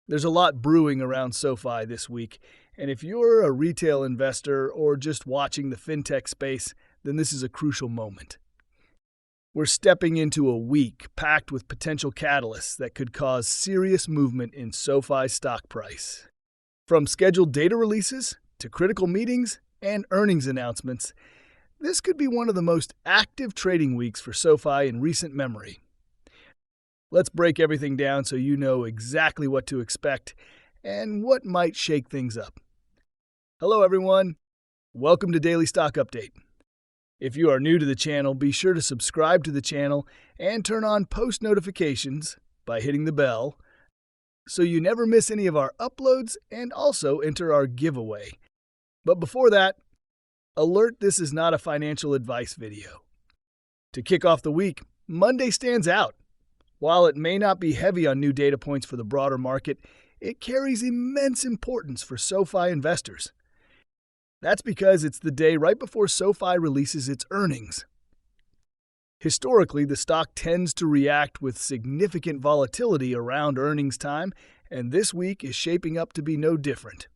There's a lot brewing around SoFi this week, and if you're a retail investor or just watching the fintech space, then this is a crucial moment. We're stepping into a week packed with potential catalysts that could cause serious movement in SoFi's stock price. From scheduled data releases to critical meetings and earnings announcements, this could be one of the most active trading weeks for SoFi in recent memory. Let's break everything down so you know exactly what to expect and what might shake things up. Hello everyone, welcome to Daily Stock Update. If you are new to the channel, be sure to subscribe to the channel and turn on post notifications by hitting the bell so you never miss any of our uploads and also enter our giveaway. But before that, alert, this is not a financial advice video. To kick off the week, Monday stands out. While it may not be heavy on new data points for the broader market, it carries immense importance for SoFi investors. That's because it's the day right before SoFi releases its earnings. Historically, the stock tends to react with significant volatility around earnings time, and this week is shaping up to be no different.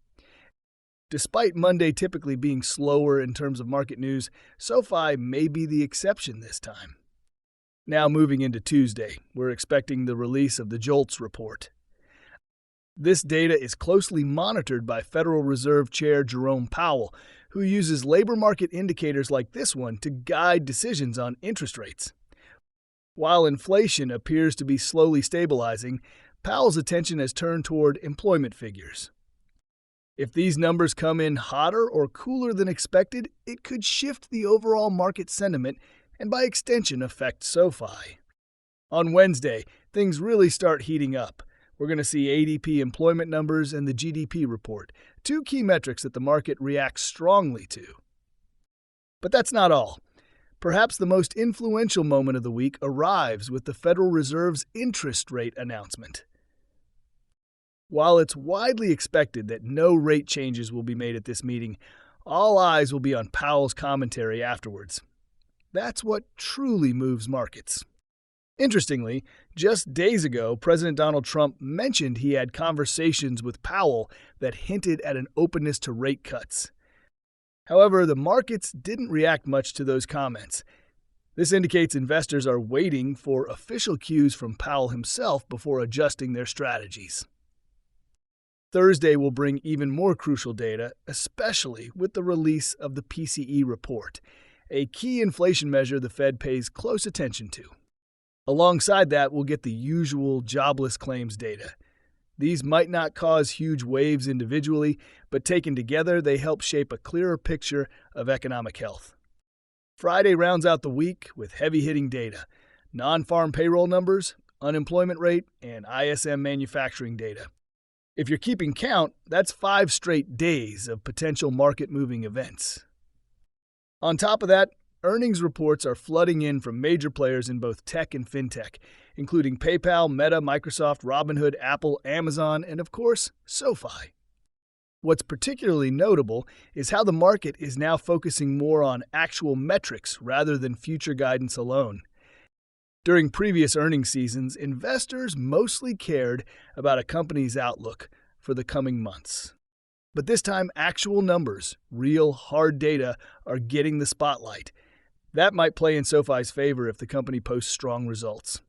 Despite Monday typically being slower in terms of market news, SoFi may be the exception this time. Now moving into Tuesday, we're expecting the release of the JOLTS report. This data is closely monitored by Federal Reserve Chair Jerome Powell, who uses labor market indicators like this one to guide decisions on interest rates. While inflation appears to be slowly stabilizing, Powell's attention has turned toward employment figures. If these numbers come in hotter or cooler than expected, it could shift the overall market sentiment and by extension affect SoFi. On Wednesday, things really start heating up. We're going to see ADP employment numbers and the GDP report, two key metrics that the market reacts strongly to. But that's not all. Perhaps the most influential moment of the week arrives with the Federal Reserve's interest rate announcement. While it's widely expected that no rate changes will be made at this meeting, all eyes will be on Powell's commentary afterwards. That's what truly moves markets. Interestingly, just days ago, President Donald Trump mentioned he had conversations with Powell that hinted at an openness to rate cuts. However, the markets didn't react much to those comments. This indicates investors are waiting for official cues from Powell himself before adjusting their strategies. Thursday will bring even more crucial data, especially with the release of the PCE report, a key inflation measure the Fed pays close attention to. Alongside that, we'll get the usual jobless claims data. These might not cause huge waves individually, but taken together, they help shape a clearer picture of economic health. Friday rounds out the week with heavy-hitting data: non-farm payroll numbers, unemployment rate, and ISM manufacturing data. If you're keeping count, that's 5 straight days of potential market-moving events. On top of that, earnings reports are flooding in from major players in both tech and fintech, including PayPal, Meta, Microsoft, Robinhood, Apple, Amazon, and of course, SoFi. What's particularly notable is how the market is now focusing more on actual metrics rather than future guidance alone. During previous earnings seasons, investors mostly cared about a company's outlook for the coming months. But this time, actual numbers, real, hard data, are getting the spotlight. That might play in SoFi's favor if the company posts strong results.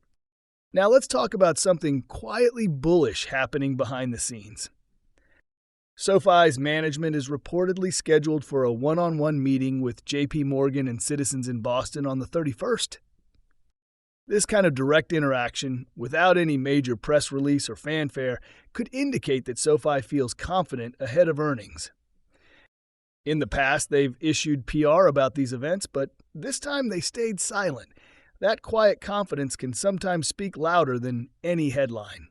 Now let's talk about something quietly bullish happening behind the scenes. SoFi's management is reportedly scheduled for a one-on-one meeting with JP Morgan and Citizens in Boston on the 31st. This kind of direct interaction, without any major press release or fanfare, could indicate that SoFi feels confident ahead of earnings. In the past, they've issued PR about these events, but this time they stayed silent. That quiet confidence can sometimes speak louder than any headline.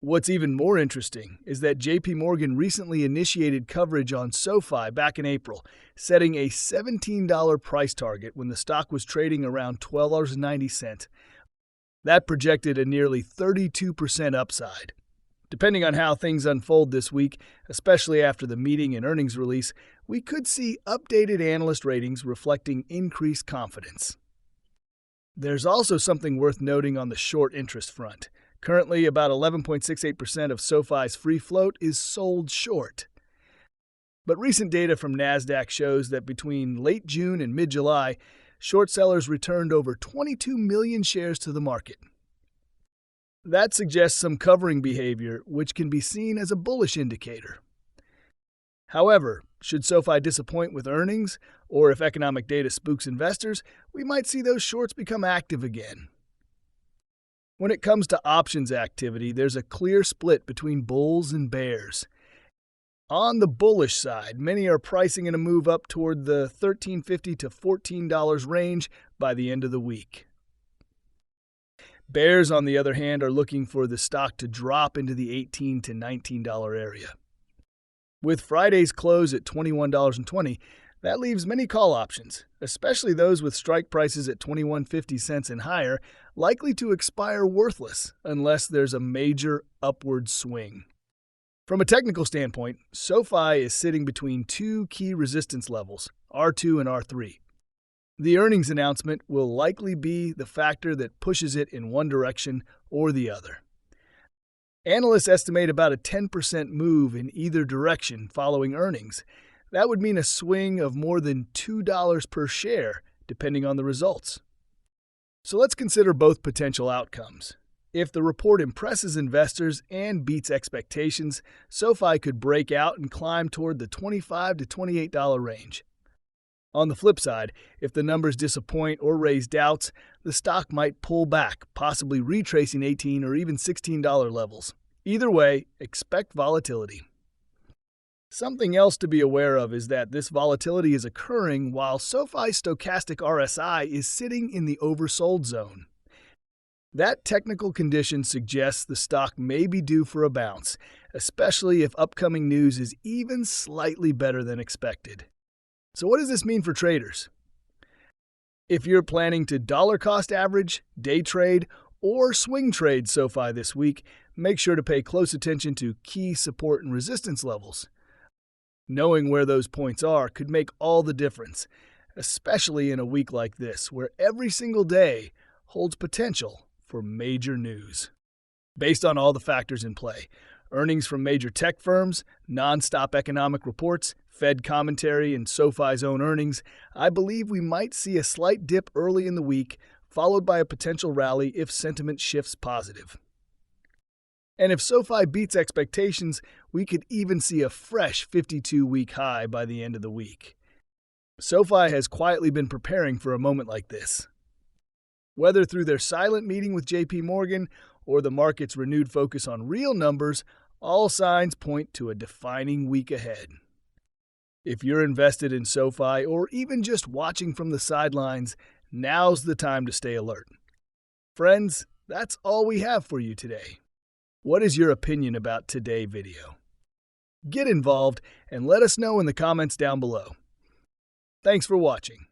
What's even more interesting is that JP Morgan recently initiated coverage on SoFi back in April, setting a $17 price target when the stock was trading around $12.90. That projected a nearly 32% upside. Depending on how things unfold this week, especially after the meeting and earnings release, we could see updated analyst ratings reflecting increased confidence. There's also something worth noting on the short interest front. Currently, about 11.68% of SoFi's free float is sold short. But recent data from NASDAQ shows that between late June and mid-July, short sellers returned over 22 million shares to the market. That suggests some covering behavior, which can be seen as a bullish indicator. However, should SoFi disappoint with earnings, or if economic data spooks investors, we might see those shorts become active again. When it comes to options activity, there's a clear split between bulls and bears. On the bullish side, many are pricing in a move up toward the $13.50 to $14 range by the end of the week. Bears, on the other hand, are looking for the stock to drop into the $18 to $19 area. With Friday's close at $21.20, that leaves many call options, especially those with strike prices at $21.50 and higher, likely to expire worthless unless there's a major upward swing. From a technical standpoint, SoFi is sitting between two key resistance levels, R2 and R3. The earnings announcement will likely be the factor that pushes it in one direction or the other. Analysts estimate about a 10% move in either direction following earnings. That would mean a swing of more than $2 per share, depending on the results. So let's consider both potential outcomes. If the report impresses investors and beats expectations, SoFi could break out and climb toward the $25 to $28 range. On the flip side, if the numbers disappoint or raise doubts, the stock might pull back, possibly retracing $18 or even $16 levels. Either way, expect volatility. Something else to be aware of is that this volatility is occurring while SoFi's stochastic RSI is sitting in the oversold zone. That technical condition suggests the stock may be due for a bounce, especially if upcoming news is even slightly better than expected. So what does this mean for traders? If you're planning to dollar cost average, day trade, or swing trade SoFi this week, make sure to pay close attention to key support and resistance levels. Knowing where those points are could make all the difference, especially in a week like this, where every single day holds potential for major news. Based on all the factors in play, earnings from major tech firms, non-stop economic reports, Fed commentary, and SoFi's own earnings, I believe we might see a slight dip early in the week, followed by a potential rally if sentiment shifts positive. And if SoFi beats expectations, we could even see a fresh 52-week high by the end of the week. SoFi has quietly been preparing for a moment like this. Whether through their silent meeting with JP Morgan or the market's renewed focus on real numbers, all signs point to a defining week ahead. If you're invested in SoFi or even just watching from the sidelines, now's the time to stay alert. Friends, that's all we have for you today. What is your opinion about today's video? Get involved and let us know in the comments down below. Thanks for watching.